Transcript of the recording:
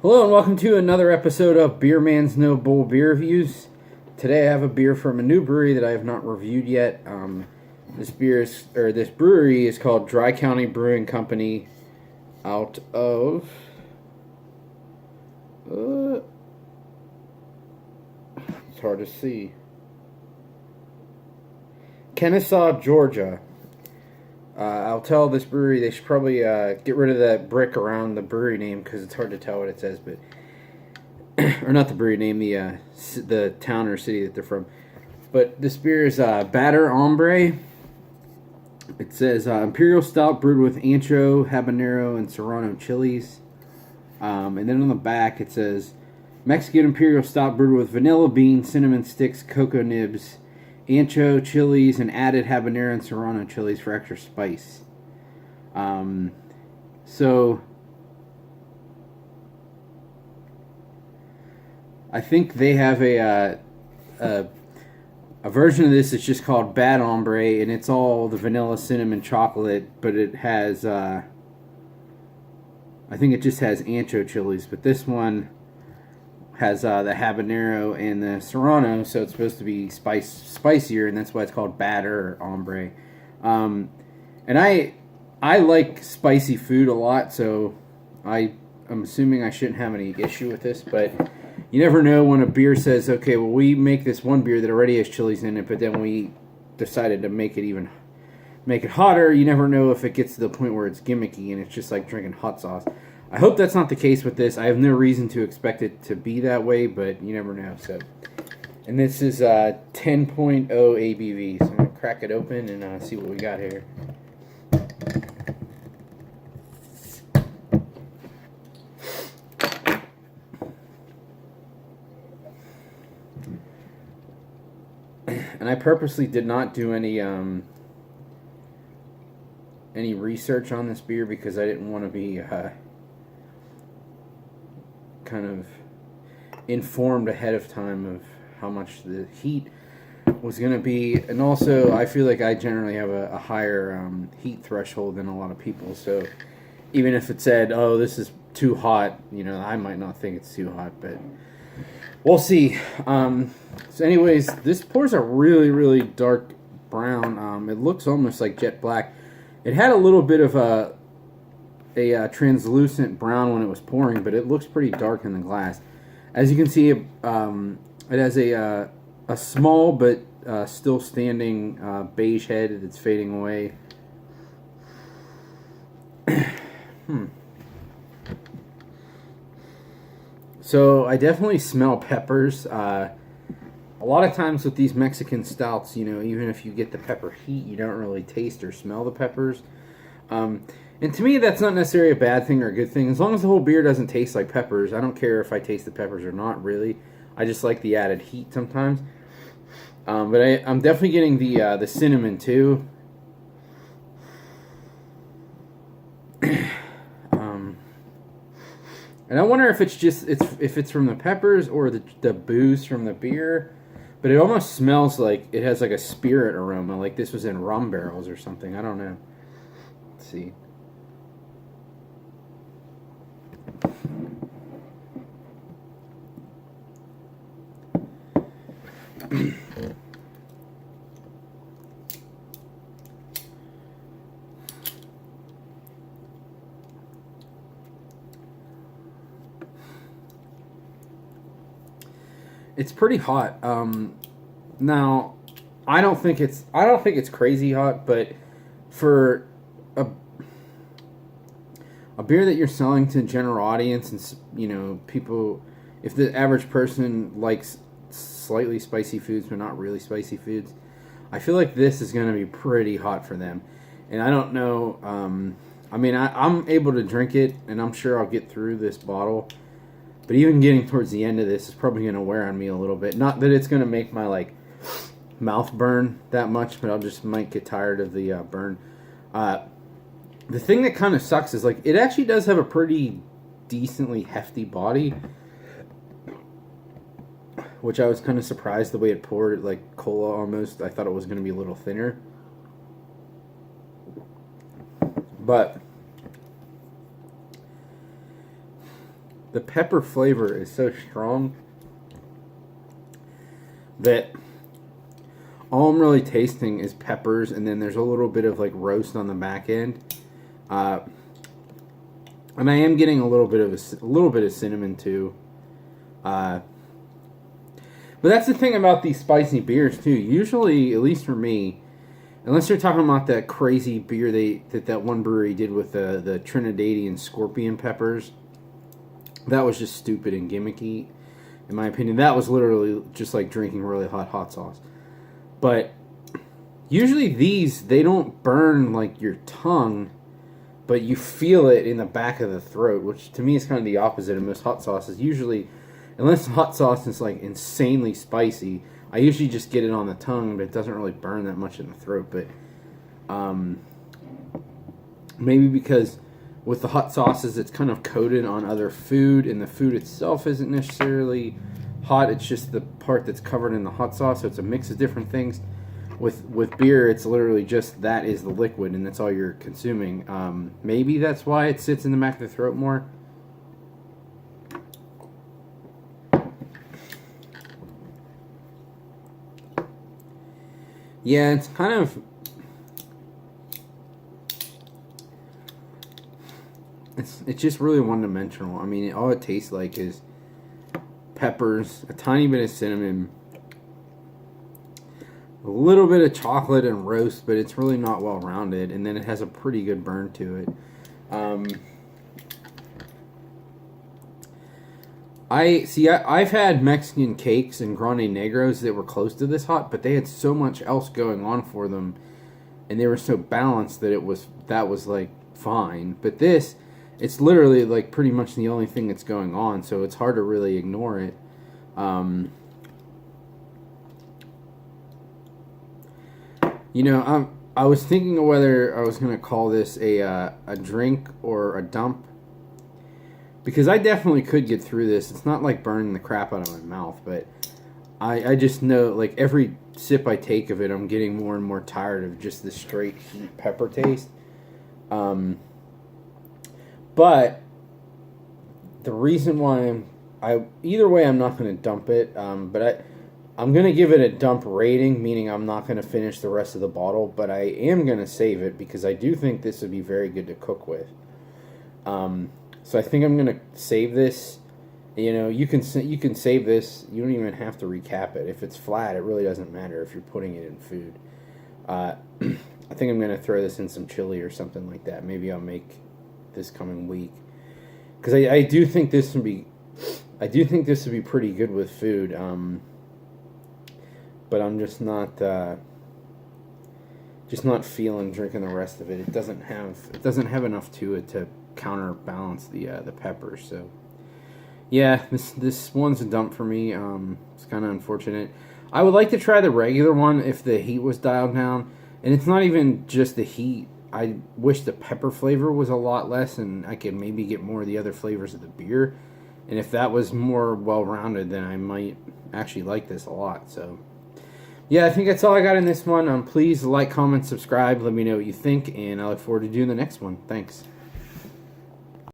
Hello and welcome to another episode of Beer Man's No Bull Beer Reviews. Today I have a beer from a new brewery that I have not reviewed yet. This brewery is called Dry County Brewing Company, out of it's hard to see, Kennesaw, Georgia. I'll tell this brewery they should probably get rid of that brick around the brewery name because it's hard to tell what it says, but or not the brewery name, the town or city that they're from. But this beer is Batter Hombre. It says Imperial Stout brewed with Ancho, Habanero, and Serrano chilies. And then on the back it says Mexican Imperial Stout brewed with vanilla bean, cinnamon sticks, cocoa nibs, Ancho chilies, and added habanero and serrano chilies for extra spice. So I think they have a version of this that's just called Bad Hombre, and it's all the vanilla, cinnamon, chocolate, but it has I think it just has Ancho chilies, but this one has the habanero and the serrano, so it's supposed to be spicier, and that's why it's called Batter Hombre. And I like spicy food a lot, so I'm assuming I shouldn't have any issue with this, but you never know when a beer says, okay, well, we make this one beer that already has chilies in it, but then we decided to make it hotter. You never know if it gets to the point where it's gimmicky and it's just like drinking hot sauce. I hope that's not the case with this. I have no reason to expect it to be that way, but you never know. So, and this is 10.0 ABV, so I'm going to crack it open and see what we got here. And I purposely did not do any research on this beer because I didn't want to be kind of informed ahead of time of how much the heat was going to be, and also I feel like I generally have a higher heat threshold than a lot of people, so even if it said, oh, this is too hot, I might not think it's too hot, but we'll see. So anyways, this pours a really, really dark brown. It looks almost like jet black. It had a little bit of a translucent brown when it was pouring, but it looks pretty dark in the glass. As you can see, it has a small but still standing beige head that's fading away. So I definitely smell peppers. A lot of times with these Mexican stouts, even if you get the pepper heat, you don't really taste or smell the peppers. And to me, that's not necessarily a bad thing or a good thing. As long as the whole beer doesn't taste like peppers, I don't care if I taste the peppers or not, really. I just like the added heat sometimes. But I'm definitely getting the cinnamon, too. And I wonder if it's from the peppers or the booze from the beer. But it almost smells like it has like a spirit aroma, like this was in rum barrels or something. I don't know. Let's see. It's pretty hot. Now, I don't think it's crazy hot, but for a beer that you're selling to a general audience, and people, if the average person likes slightly spicy foods but not really spicy foods, I feel like this is going to be pretty hot for them. And I don't know. I'm able to drink it, and I'm sure I'll get through this bottle. But even getting towards the end of this is probably going to wear on me a little bit. Not that it's going to make my mouth burn that much, but might get tired of the burn. The thing that kind of sucks is it actually does have a pretty decently hefty body, which I was kind of surprised the way it poured, like cola almost. I thought it was going to be a little thinner. But the pepper flavor is so strong that all I'm really tasting is peppers, and then there's a little bit of like roast on the back end, and I am getting a little bit of cinnamon too. But that's the thing about these spicy beers too. Usually, at least for me, unless you're talking about that crazy beer that one brewery did with the Trinidadian scorpion peppers, that was just stupid and gimmicky, in my opinion. That was literally just like drinking really hot sauce. But usually they don't burn like your tongue, but you feel it in the back of the throat, which to me is kind of the opposite of most hot sauces. Usually, unless the hot sauce is like insanely spicy, I usually just get it on the tongue, but it doesn't really burn that much in the throat. But maybe because with the hot sauces, it's kind of coated on other food, and the food itself isn't necessarily hot. It's just the part that's covered in the hot sauce, so it's a mix of different things. With beer, it's literally just that is the liquid, and that's all you're consuming. Maybe that's why it sits in the back of the throat more. Yeah, it's kind of... It's just really one-dimensional. I mean, all it tastes like is peppers, a tiny bit of cinnamon, a little bit of chocolate and roast, but it's really not well-rounded, and then it has a pretty good burn to it. I've had Mexican cakes and Grande Negros that were close to this hot, but they had so much else going on for them, and they were so balanced that that was like fine. But this, it's literally like pretty much the only thing that's going on, so it's hard to really ignore it. You know, I was thinking of whether I was going to call this a drink or a dump, because I definitely could get through this. It's not like burning the crap out of my mouth, but I just know, like, every sip I take of it, I'm getting more and more tired of just the straight heat pepper taste. But the reason why either way, I'm not going to dump it, but I'm going to give it a dump rating, meaning I'm not going to finish the rest of the bottle, but I am going to save it because I do think this would be very good to cook with. So I think I'm going to save this. You know, you can save this. You don't even have to recap it. If it's flat, it really doesn't matter if you're putting it in food. I think I'm going to throw this in some chili or something like that. Maybe I'll make this coming week, because I do think this would be pretty good with food. But I'm just not feeling drinking the rest of it. It doesn't have enough to it to counterbalance the peppers. So yeah, this one's a dump for me. It's kind of unfortunate. I would like to try the regular one if the heat was dialed down, and it's not even just the heat. I wish the pepper flavor was a lot less, and I could maybe get more of the other flavors of the beer. And if that was more well-rounded, then I might actually like this a lot. So yeah, I think that's all I got in this one. Please like, comment, subscribe. Let me know what you think, and I look forward to doing the next one. Thanks.